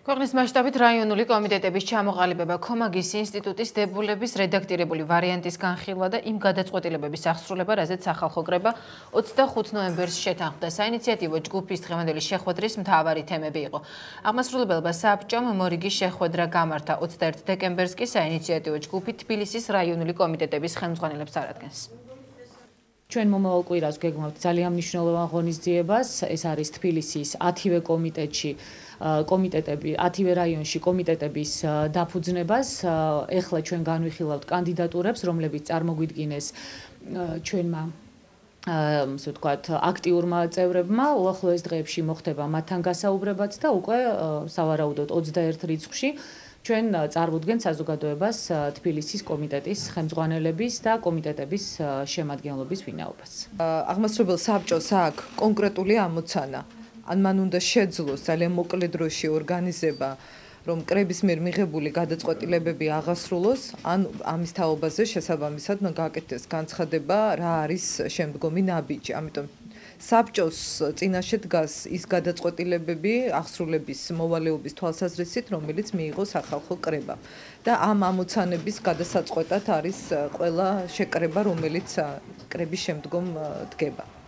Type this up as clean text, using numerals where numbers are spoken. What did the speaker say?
ქვეყნის მასშტაბით რაიონული კომიტეტების ჩამოყალიბება, ქომაგის ინსტიტუტის დებულების რედაქტირებული ვარიანტის განხილვა და იმ გადაწყვეტილებების აღსრულება, რაზეც სახალხო კრება 25 ნოემბერს შეთანხმდა. საინიციატივო ჯგუფის დღევანდელი შეხვედრის მთავარი თემები იყო. აღმასრულებელმა საბჭომ მორიგის შეხვედრა გამართა 21 დეკემბერს კი საინიციატივო ჯგუფი თბილისის რაიონული კომიტეტების ხელმძღვანელებს არადგენს. ჩვენ მომავალ კვირას გეგმავთ ძალიან მნიშვნელოვან ღონისძიებას. ეს არის თბილისის 10-ვე კომიტეტში კომიტეტები 10-ვე რაიონში კომიტეტების დაფუძნებას. ეხლა ჩვენ განვიხილავთ კანდიდატურებს, რომლებიც წარმოგვიდგინეს ჩვენმა ასე ვთქვათ, აქტიურმა წევრებმა. უახლოეს დღეებში მოხდება მათთან გასაუბრებაც და უკვე სავარაუდოდ 21 რიცხვში ჩვენ წარმოდგენთ საზოგადოებას თბილისის კომიტეტის ხელმძღვანელების და კომიტეტების შემადგენლობის ვინაობას. აღმასრულებელ საბჭოს აქვს კონკრეტული ამოცანა. ან მან უნდა შეძლოს ძალიან მოკლე დროში ორგანიზება, რომ კრების მიერ მიღებული გადაწყვეტილებები აღასრულოს, ან ამის თაობაზე შესაბამისად მან გააკეთეს განცხადება, რა არის შემდგომი ნაბიჯი. ამიტომ საბჭოს წინაშე დგას ის გადაწყვეტილებები აღსრულების მოვალეობის თვალსაზრისით, რომელიც მიიღო სახალხო კრებამ. და ამ ამოცანების გადასაწყვეტად არის ყველა შეკრება, რომელიც კრების შემდგომ დგება.